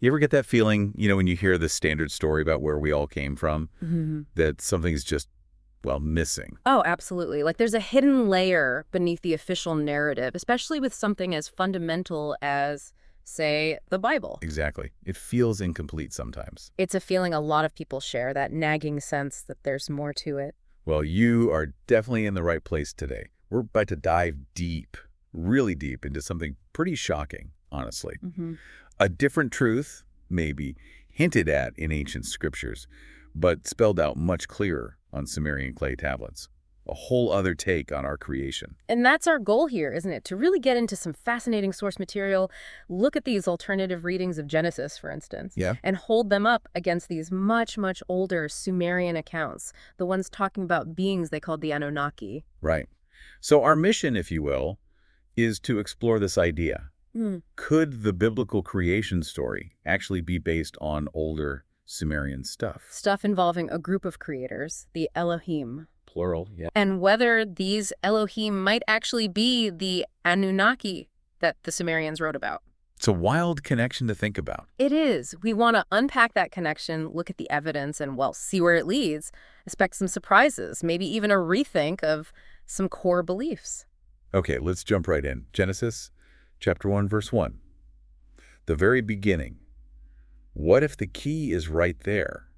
You ever get that feeling, when you hear the standard story about where we all came from, that something's just, well, missing? Oh, absolutely. Like there's a hidden layer beneath the official narrative, especially with something as fundamental as, say, the Bible. Exactly. It feels incomplete sometimes. It's a feeling a lot of people share, that nagging sense that there's more to it. Well, you are definitely in the right place today. We're about to dive deep, really deep, into something pretty shocking, honestly. A different truth, maybe, hinted at in ancient scriptures, but spelled out much clearer on Sumerian clay tablets. A whole other take on our creation. And that's our goal here, isn't it? To really get into some fascinating source material, look at these alternative readings of Genesis, for instance, Yeah. and hold them up against these much, much older Sumerian accounts, the ones talking about beings they called the Anunnaki. Right. So our mission, if you will, is to explore this idea. Could the biblical creation story actually be based on older Sumerian stuff? Stuff involving a group of creators, the Elohim. Plural, yeah. And whether these Elohim might actually be the Anunnaki that the Sumerians wrote about. It's a wild connection to think about. It is. We want to unpack that connection, look at the evidence, and, well, see where it leads. Expect some surprises, maybe even a rethink of some core beliefs. Okay, let's jump right in. Genesis chapter 1, verse 1. The very beginning. What if the key is right there,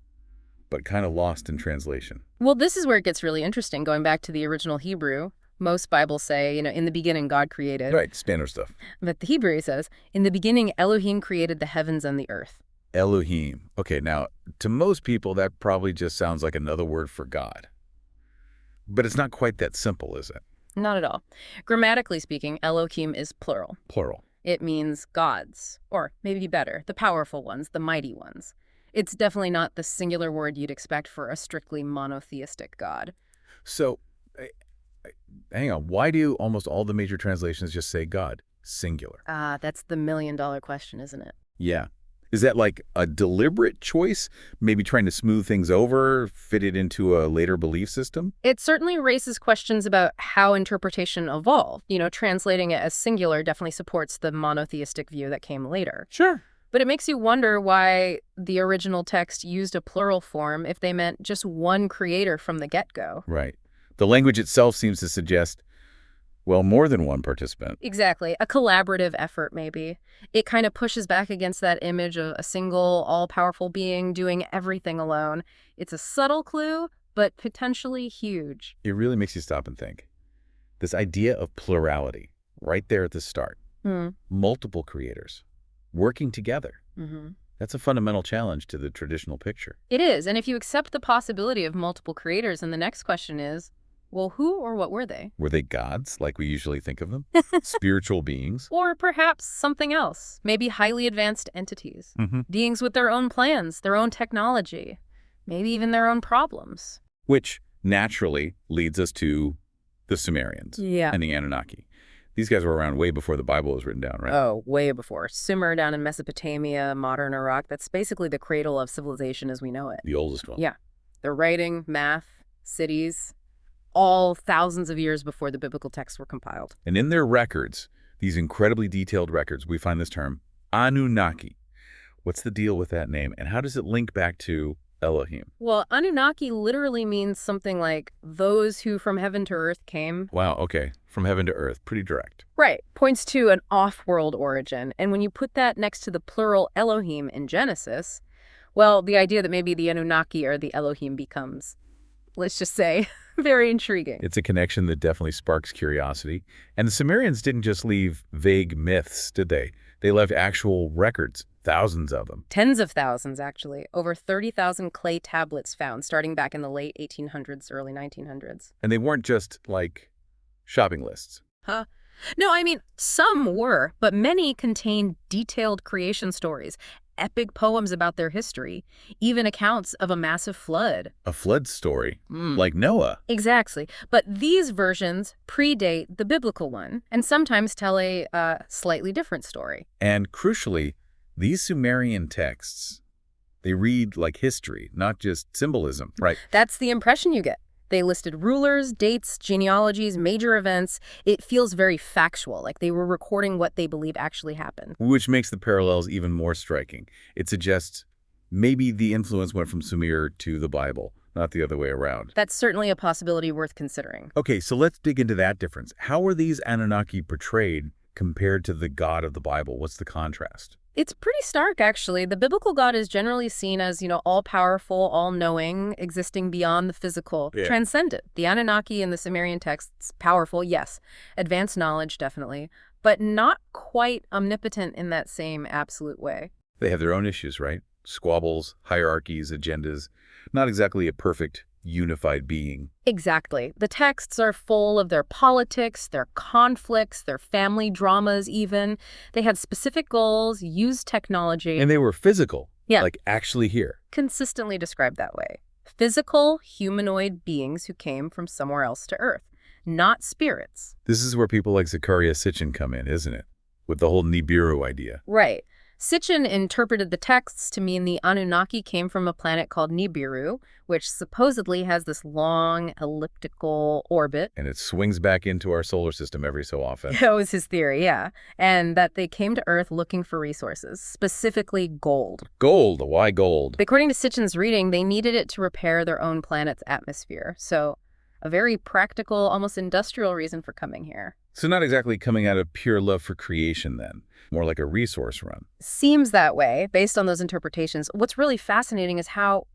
but kind of lost in translation? Well, this is where it gets really interesting, going back to the original Hebrew. Most Bibles say, in the beginning God created. Right, Spanish stuff. But the Hebrew says, in the beginning Elohim created the heavens and the earth. Elohim. Okay, now, to most people, that probably just sounds like another word for God. But it's not quite that simple, is it? Not at all. Grammatically speaking, Elohim is plural. Plural. It means gods, or maybe better, the powerful ones, the mighty ones. It's definitely not the singular word you'd expect for a strictly monotheistic god. So, hang on. Why do almost all the major translations just say God? Singular. That's the million-dollar question, isn't it? Yeah. Is that like a deliberate choice? Maybe trying to smooth things over, fit it into a later belief system? It certainly raises questions about how interpretation evolved. Translating it as singular definitely supports the monotheistic view that came later. Sure. But it makes you wonder why the original text used a plural form if they meant just one creator from the get-go. Right. The language itself seems to suggest, well, more than one participant. Exactly. A collaborative effort, maybe. It kind of pushes back against that image of a single, all-powerful being doing everything alone. It's a subtle clue, but potentially huge. It really makes you stop and think. This idea of plurality, right there at the start. Multiple creators working together. That's a fundamental challenge to the traditional picture. It is. And if you accept the possibility of multiple creators, then the next question is, well, who or what were they? Were they gods, like we usually think of them? Spiritual beings? Or perhaps something else, maybe highly advanced entities. Beings with their own plans, their own technology, maybe even their own problems. Which naturally leads us to the Sumerians and the Anunnaki. These guys were around way before the Bible was written down, right? Oh, way before. Sumer down in Mesopotamia, modern Iraq, that's basically the cradle of civilization as we know it. The oldest one. Yeah. Their writing, math, cities, all thousands of years before the biblical texts were compiled. And in their records, these incredibly detailed records, we find this term, Anunnaki. What's the deal with that name, and how does it link back to Elohim? Well, Anunnaki literally means something like those who from heaven to earth came. Wow, okay. From heaven to earth. Pretty direct. Right. Points to an off-world origin. And when you put that next to the plural Elohim in Genesis, well, the idea that maybe the Anunnaki or the Elohim becomes, let's just say, very intriguing. It's a connection that definitely sparks curiosity. And the Sumerians didn't just leave vague myths, did they? They left actual records, thousands of them. Tens of thousands, actually. Over 30,000 clay tablets found starting back in the late 1800s, early 1900s. And they weren't just, like, shopping lists. Huh? No, I mean, some were, but many contained detailed creation stories, epic poems about their history, even accounts of a massive flood. A flood story, like Noah. Exactly. But these versions predate the biblical one and sometimes tell a slightly different story. And crucially, these Sumerian texts, they read like history, not just symbolism, right? That's the impression you get. They listed rulers, dates, genealogies, major events. It feels very factual, like they were recording what they believe actually happened. Which makes the parallels even more striking. It suggests maybe the influence went from Sumer to the Bible, not the other way around. That's certainly a possibility worth considering. Okay, so let's dig into that difference. How are these Anunnaki portrayed compared to the God of the Bible? What's the contrast? It's pretty stark, actually. The biblical God is generally seen as, all-powerful, all-knowing, existing beyond the physical, transcendent. The Anunnaki in the Sumerian texts, powerful, yes. Advanced knowledge, definitely. But not quite omnipotent in that same absolute way. They have their own issues, right? Squabbles, hierarchies, agendas. Not exactly a perfect, unified being. Exactly. The texts are full of their politics, their conflicts, their family dramas even. They had specific goals, used technology. And they were physical. Yeah. Like actually here. Consistently described that way. Physical, humanoid beings who came from somewhere else to Earth, not spirits. This is where people like Zecharia Sitchin come in, isn't it? With the whole Nibiru idea. Right. Sitchin interpreted the texts to mean the Anunnaki came from a planet called Nibiru, which supposedly has this long elliptical orbit. And it swings back into our solar system every so often. That was his theory, yeah. And that they came to Earth looking for resources, specifically gold. Gold? Why gold? According to Sitchin's reading, they needed it to repair their own planet's atmosphere. So a very practical, almost industrial reason for coming here. So not exactly coming out of pure love for creation then. More like a resource run. Seems that way, based on those interpretations. What's really fascinating is how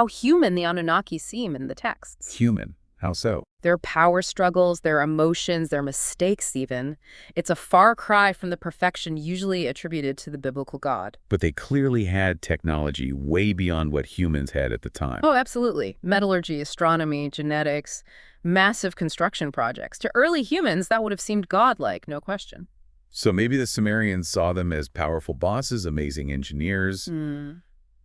human the Anunnaki seem in the texts. Human? How so? Their power struggles, their emotions, their mistakes even. It's a far cry from the perfection usually attributed to the biblical God. But they clearly had technology way beyond what humans had at the time. Oh, absolutely. Metallurgy, astronomy, genetics, massive construction projects. To early humans, that would have seemed godlike, no question. So maybe the Sumerians saw them as powerful bosses, amazing engineers.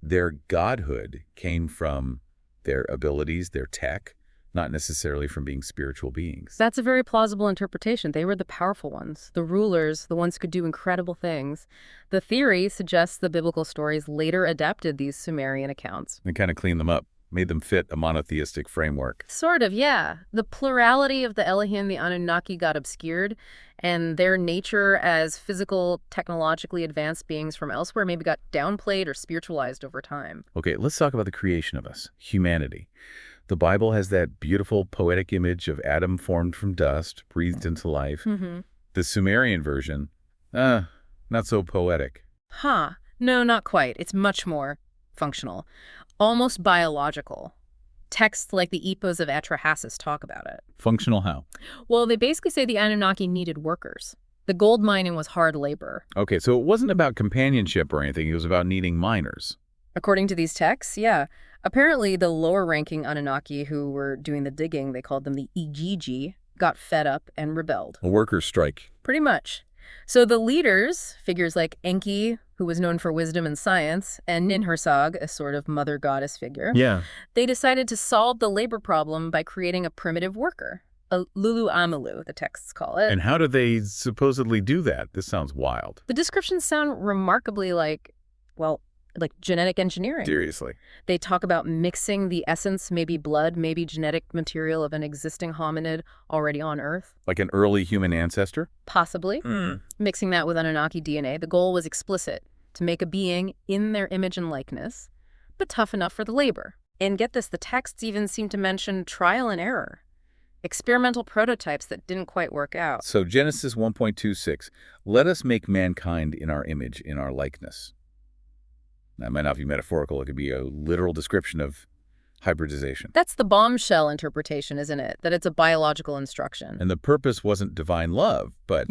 Their godhood came from their abilities, their tech, not necessarily from being spiritual beings. That's a very plausible interpretation. They were the powerful ones, the rulers, the ones who could do incredible things. The theory suggests the biblical stories later adapted these Sumerian accounts. And kind of cleaned them up, made them fit a monotheistic framework. Sort of, yeah. The plurality of the Elohim, the Anunnaki, got obscured, and their nature as physical, technologically advanced beings from elsewhere maybe got downplayed or spiritualized over time. Okay, let's talk about the creation of us, humanity. The Bible has that beautiful poetic image of Adam formed from dust, breathed into life. The Sumerian version, not so poetic. No, not quite. It's much more functional, almost biological. Texts like the Epos of Atrahasis talk about it. Functional how? Well, they basically say the Anunnaki needed workers. The gold mining was hard labor. Okay, so it wasn't about companionship or anything. It was about needing miners. According to these texts, yeah. Apparently, the lower-ranking Anunnaki who were doing the digging, they called them the Igigi, got fed up and rebelled. A workers' strike. Pretty much. So the leaders, figures like Enki, who was known for wisdom and science, and Ninhursag, a sort of mother goddess figure, they decided to solve the labor problem by creating a primitive worker. A Lulu Amalu, the texts call it. And how do they supposedly do that? This sounds wild. The descriptions sound remarkably like genetic engineering. Seriously. They talk about mixing the essence, maybe blood, maybe genetic material of an existing hominid already on Earth. Like an early human ancestor? Possibly. Mixing that with Anunnaki DNA. The goal was explicit, to make a being in their image and likeness, but tough enough for the labor. And get this, the texts even seem to mention trial and error. Experimental prototypes that didn't quite work out. So Genesis 1.26, let us make mankind in our image, in our likeness. That might not be metaphorical. It could be a literal description of hybridization. That's the bombshell interpretation, isn't it? That it's a biological instruction. And the purpose wasn't divine love, but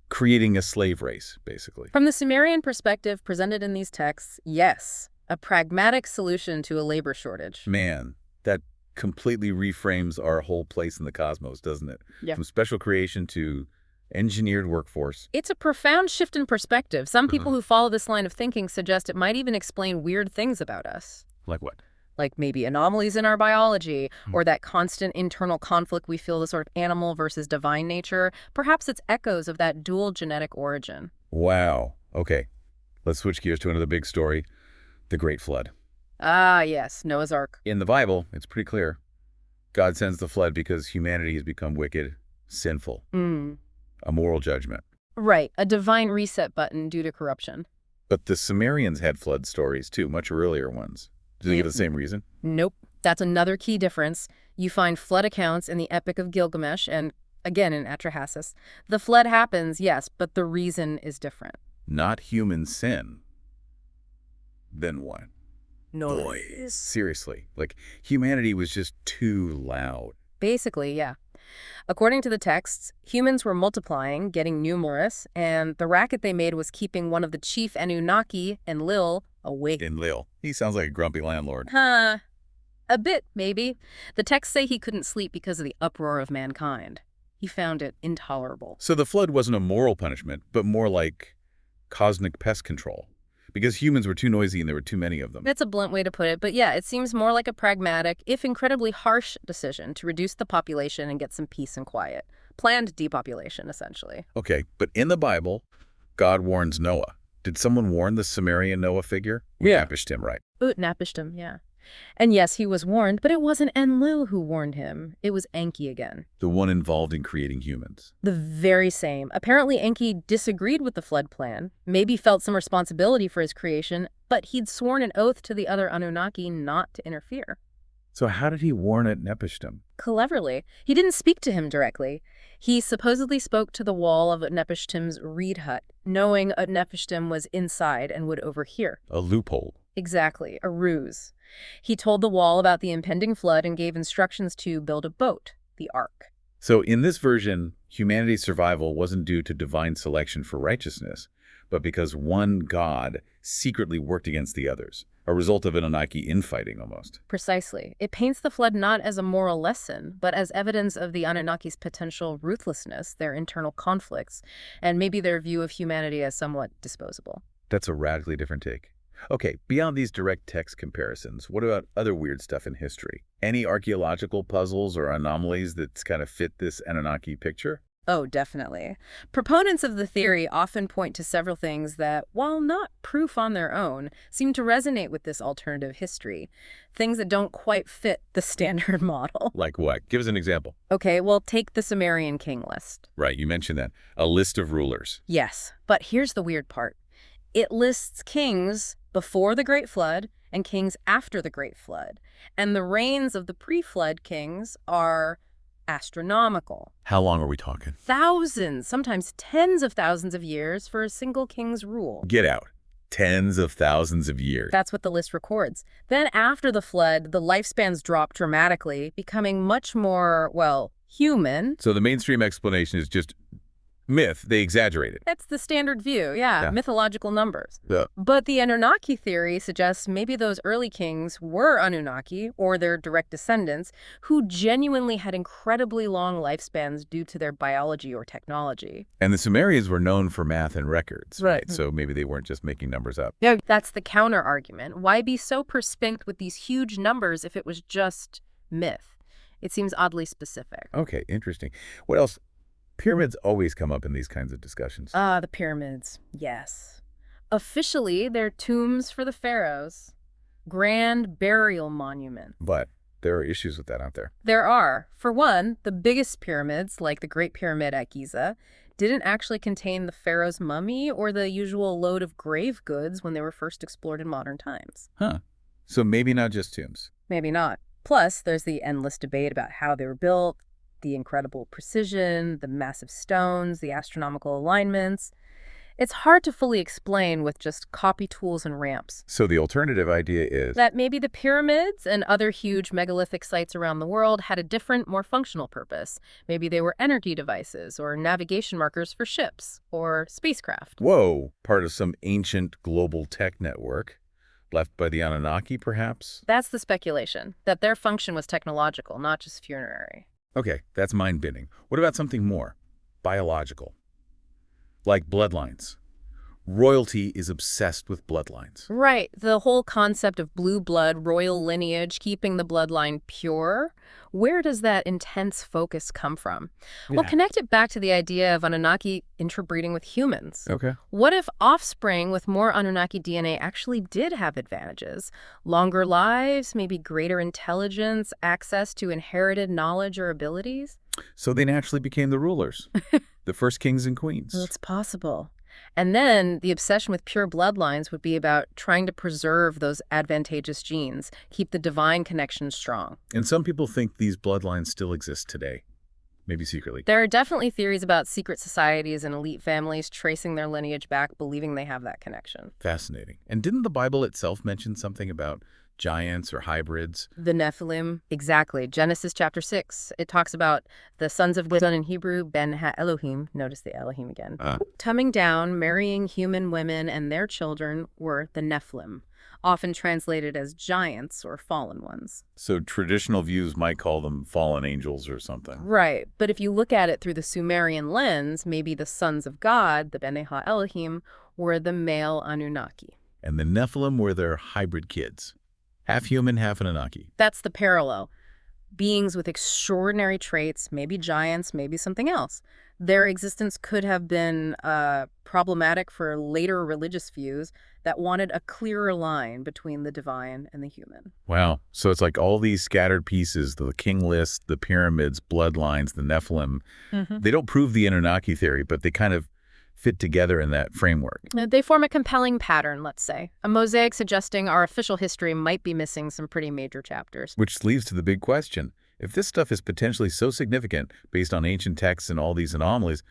creating a slave race, basically. From the Sumerian perspective presented in these texts, yes, a pragmatic solution to a labor shortage. Man, that completely reframes our whole place in the cosmos, doesn't it? Yeah. From special creation to engineered workforce. It's a profound shift in perspective. Some people who follow this line of thinking suggest it might even explain weird things about us. Like what? Like maybe anomalies in our biology, or that constant internal conflict we feel, the sort of animal versus divine nature. Perhaps it's echoes of that dual genetic origin. Wow. Okay. Let's switch gears to another big story, the Great Flood. Ah, yes, Noah's Ark. In the Bible, it's pretty clear. God sends the flood because humanity has become wicked, sinful, a moral judgment. Right, a divine reset button due to corruption. But the Sumerians had flood stories too, much earlier ones. Do they give the same reason? Nope. That's another key difference. You find flood accounts in the Epic of Gilgamesh and, again, in Atrahasis. The flood happens, yes, but the reason is different. Not human sin. Then what? Noise. Seriously, like humanity was just too loud. Basically, yeah. According to the texts, humans were multiplying, getting numerous, and the racket they made was keeping one of the chief Anunnaki, Enlil, awake. Enlil. He sounds like a grumpy landlord. Huh. A bit, maybe. The texts say he couldn't sleep because of the uproar of mankind. He found it intolerable. So the flood wasn't a moral punishment, but more like cosmic pest control. Because humans were too noisy and there were too many of them. That's a blunt way to put it, but yeah, it seems more like a pragmatic, if incredibly harsh, decision to reduce the population and get some peace and quiet. Planned depopulation, essentially. Okay, but in the Bible, God warns Noah. Did someone warn the Sumerian Noah figure? Yeah. Utnapishtim, right? Utnapishtim, yeah. And yes, he was warned, but it wasn't Enlil who warned him. It was Enki again. The one involved in creating humans. The very same. Apparently, Enki disagreed with the flood plan, maybe felt some responsibility for his creation, but he'd sworn an oath to the other Anunnaki not to interfere. So how did he warn Utnapishtim? Cleverly. He didn't speak to him directly. He supposedly spoke to the wall of Utnapishtim's reed hut, knowing Utnapishtim was inside and would overhear. A loophole. Exactly, a ruse. He told the wall about the impending flood and gave instructions to build a boat, the Ark. So in this version, humanity's survival wasn't due to divine selection for righteousness, but because one god secretly worked against the others, a result of Anunnaki infighting almost. Precisely. It paints the flood not as a moral lesson, but as evidence of the Anunnaki's potential ruthlessness, their internal conflicts, and maybe their view of humanity as somewhat disposable. That's a radically different take. Okay, beyond these direct text comparisons, what about other weird stuff in history? Any archaeological puzzles or anomalies that kind of fit this Anunnaki picture? Oh, definitely. Proponents of the theory often point to several things that, while not proof on their own, seem to resonate with this alternative history. Things that don't quite fit the standard model. Like what? Give us an example. Okay, well, take the Sumerian King List. Right, you mentioned that. A list of rulers. Yes, but here's the weird part. It lists kings before the Great Flood and kings after the Great Flood. And the reigns of the pre-flood kings are astronomical. How long are we talking? Thousands, sometimes tens of thousands of years for a single king's rule. Get out. Tens of thousands of years. That's what the list records. Then after the flood, the lifespans drop dramatically, becoming much more, well, human. So the mainstream explanation is just myth. They exaggerated. That's the standard view, yeah. Mythological numbers. Yeah. But the Anunnaki theory suggests maybe those early kings were Anunnaki, or their direct descendants, who genuinely had incredibly long lifespans due to their biology or technology. And the Sumerians were known for math and records, Right. So maybe they weren't just making numbers up. Yeah. That's the counter-argument. Why be so perspinked with these huge numbers if it was just myth? It seems oddly specific. Okay, interesting. What else? Pyramids always come up in these kinds of discussions. The pyramids. Yes. Officially, they're tombs for the pharaohs. Grand burial monuments. But there are issues with that, aren't there? There are. For one, the biggest pyramids, like the Great Pyramid at Giza, didn't actually contain the pharaoh's mummy or the usual load of grave goods when they were first explored in modern times. Huh. So maybe not just tombs. Maybe not. Plus, there's the endless debate about how they were built, the incredible precision, the massive stones, the astronomical alignments. It's hard to fully explain with just copy tools and ramps. So the alternative idea is that maybe the pyramids and other huge megalithic sites around the world had a different, more functional purpose. Maybe they were energy devices or navigation markers for ships or spacecraft. Whoa, part of some ancient global tech network left by the Anunnaki, perhaps? That's the speculation, that their function was technological, not just funerary. Okay, that's mind-bending. What about something more biological? Like bloodlines. Royalty is obsessed with bloodlines. Right. The whole concept of blue blood, royal lineage, keeping the bloodline pure, where does that intense focus come from? Well, Yeah. connect it back to the idea of Anunnaki interbreeding with humans. Okay. What if offspring with more Anunnaki DNA actually did have advantages? Longer lives, maybe greater intelligence, access to inherited knowledge or abilities? So they naturally became the rulers, the first kings and queens. Well, it's possible. And then the obsession with pure bloodlines would be about trying to preserve those advantageous genes, keep the divine connection strong. And some people think these bloodlines still exist today, maybe secretly. There are definitely theories about secret societies and elite families tracing their lineage back, believing they have that connection. Fascinating. And didn't the Bible itself mention something about giants or hybrids? The Nephilim, exactly. Genesis chapter 6, it talks about the sons of God in Hebrew, Ben ha-Elohim, notice the Elohim again, coming down, marrying human women, and their children were the Nephilim, often translated as giants or fallen ones. So traditional views might call them fallen angels or something. Right, but if you look at it through the Sumerian lens, maybe the sons of God, the Ben ha-Elohim, were the male Anunnaki. And the Nephilim were their hybrid kids. Half human, half Anunnaki. That's the parallel. Beings with extraordinary traits, maybe giants, maybe something else. Their existence could have been problematic for later religious views that wanted a clearer line between the divine and the human. Wow. So it's like all these scattered pieces, the King List, the pyramids, bloodlines, the Nephilim, they don't prove the Anunnaki theory, but they kind of fit together in that framework. They form a compelling pattern, let's say. A mosaic suggesting our official history might be missing some pretty major chapters. Which leads to the big question. If this stuff is potentially so significant based on ancient texts and all these anomalies,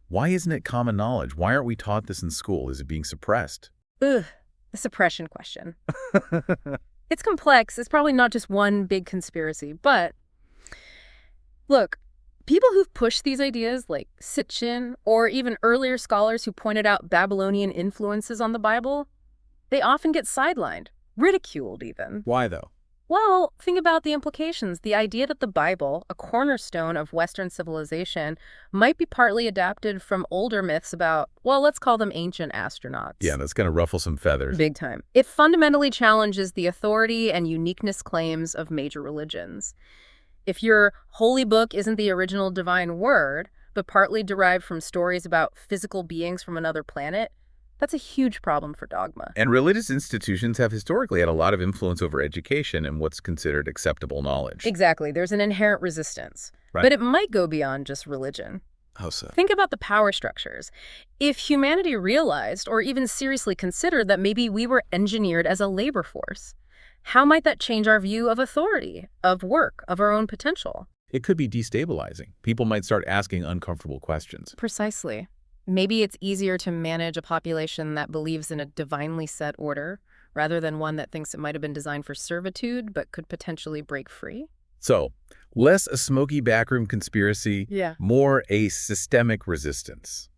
why isn't it common knowledge? Why aren't we taught this in school? Is it being suppressed? Ugh, the suppression question. It's complex. It's probably not just one big conspiracy, but look, people who've pushed these ideas, like Sitchin, or even earlier scholars who pointed out Babylonian influences on the Bible, they often get sidelined, ridiculed even. Why, though? Well, think about the implications. The idea that the Bible, a cornerstone of Western civilization, might be partly adapted from older myths about, well, let's call them ancient astronauts. Yeah, that's going to ruffle some feathers. Big time. It fundamentally challenges the authority and uniqueness claims of major religions. If your holy book isn't the original divine word, but partly derived from stories about physical beings from another planet, that's a huge problem for dogma. And religious institutions have historically had a lot of influence over education and what's considered acceptable knowledge. Exactly. There's an inherent resistance. Right. But it might go beyond just religion. How so? Think about the power structures. If humanity realized or even seriously considered that maybe we were engineered as a labor force, how might that change our view of authority, of work, of our own potential? It could be destabilizing. People might start asking uncomfortable questions. Precisely. Maybe it's easier to manage a population that believes in a divinely set order rather than one that thinks it might have been designed for servitude but could potentially break free. So, less a smoky backroom conspiracy, more a systemic resistance.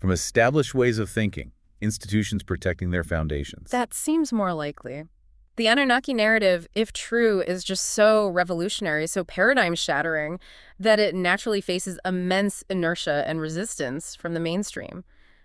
From established ways of thinking, institutions protecting their foundations. That seems more likely. The Anunnaki narrative, if true, is just so revolutionary, so paradigm-shattering, that it naturally faces immense inertia and resistance from the mainstream.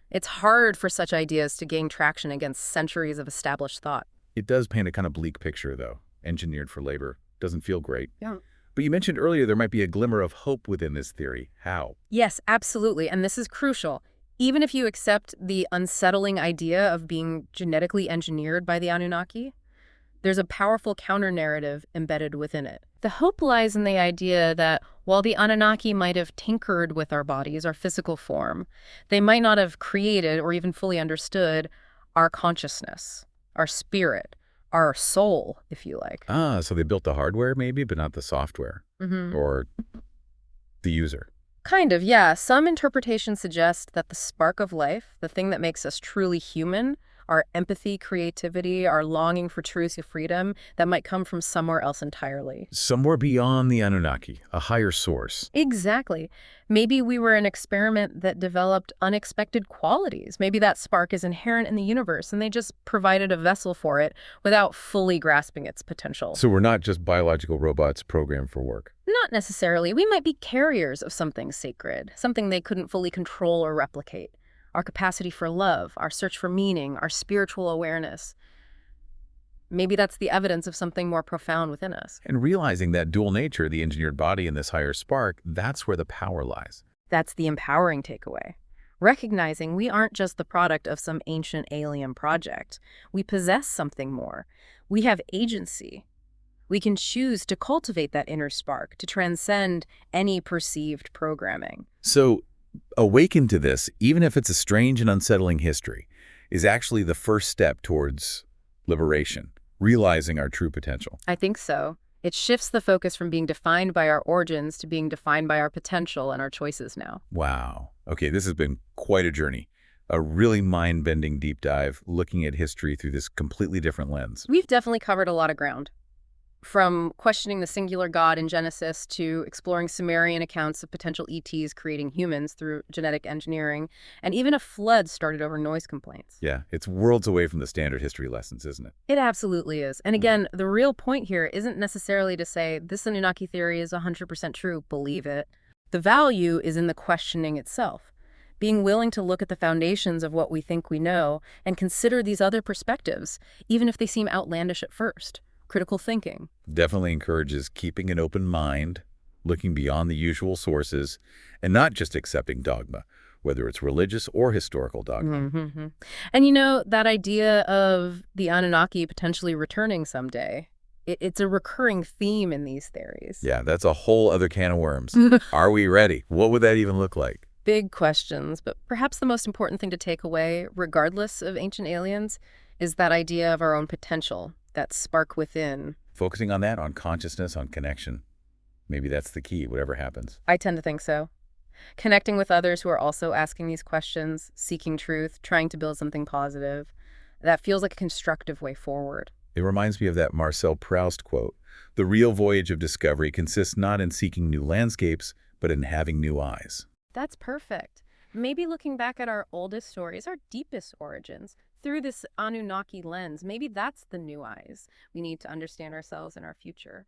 It's hard for such ideas to gain traction against centuries of established thought. It does paint a kind of bleak picture, though. Engineered for labor. Doesn't feel great. Yeah. But you mentioned earlier there might be a glimmer of hope within this theory. How? Yes, absolutely, and this is crucial. Even if you accept the unsettling idea of being genetically engineered by the Anunnaki, there's a powerful counter-narrative embedded within it. The hope lies in the idea that while the Anunnaki might have tinkered with our bodies, our physical form, they might not have created or even fully understood our consciousness, our spirit, our soul, if you like. Ah, so they built the hardware maybe, but not the software. Or the user. Kind of, yeah. Some interpretations suggest that the spark of life, the thing that makes us truly human, our empathy, creativity, our longing for truth and freedom, that might come from somewhere else entirely. Somewhere beyond the Anunnaki, a higher source. Exactly. Maybe we were an experiment that developed unexpected qualities. Maybe that spark is inherent in the universe, and they just provided a vessel for it without fully grasping its potential. So we're not just biological robots programmed for work. Not necessarily. We might be carriers of something sacred, something they couldn't fully control or replicate. our capacity for love, our search for meaning, our spiritual awareness. Maybe that's the evidence of something more profound within us. And realizing that dual nature, the engineered body and this higher spark, that's where the power lies. That's the empowering takeaway. Recognizing we aren't just the product of some ancient alien project. We possess something more. We have agency. We can choose to cultivate that inner spark, to transcend any perceived programming. So, awaken to this, even if it's a strange and unsettling history, is actually the first step towards liberation, realizing our true potential. I think so. It shifts the focus from being defined by our origins to being defined by our potential and our choices now. Wow. Okay, this has been quite a journey. A really mind-bending deep dive, looking at history through this completely different lens. We've definitely covered a lot of ground. From questioning the singular God in Genesis to exploring Sumerian accounts of potential ETs creating humans through genetic engineering, and even a flood started over noise complaints. Yeah, it's worlds away from the standard history lessons, isn't it? It absolutely is. And again, the real point here isn't necessarily to say this Anunnaki theory is 100% true, believe it. The value is in the questioning itself. Being willing to look at the foundations of what we think we know and consider these other perspectives, even if they seem outlandish at first. Critical thinking. Definitely encourages keeping an open mind, looking beyond the usual sources, and not just accepting dogma, whether it's religious or historical dogma. Mm-hmm. And you know, that idea of the Anunnaki potentially returning someday, it's a recurring theme in these theories. Yeah, that's a whole other can of worms. Are we ready? What would that even look like? Big questions, but perhaps the most important thing to take away, regardless of ancient aliens, is that idea of our own potential. That spark within. Focusing on that, on consciousness, on connection. Maybe that's the key, whatever happens. I tend to think so. Connecting with others who are also asking these questions, seeking truth, trying to build something positive. That feels like a constructive way forward. It reminds me of that Marcel Proust quote, "The real voyage of discovery consists not in seeking new landscapes, but in having new eyes." That's perfect. Maybe looking back at our oldest stories, our deepest origins, through this Anunnaki lens, maybe that's the new eyes we need to understand ourselves and our future.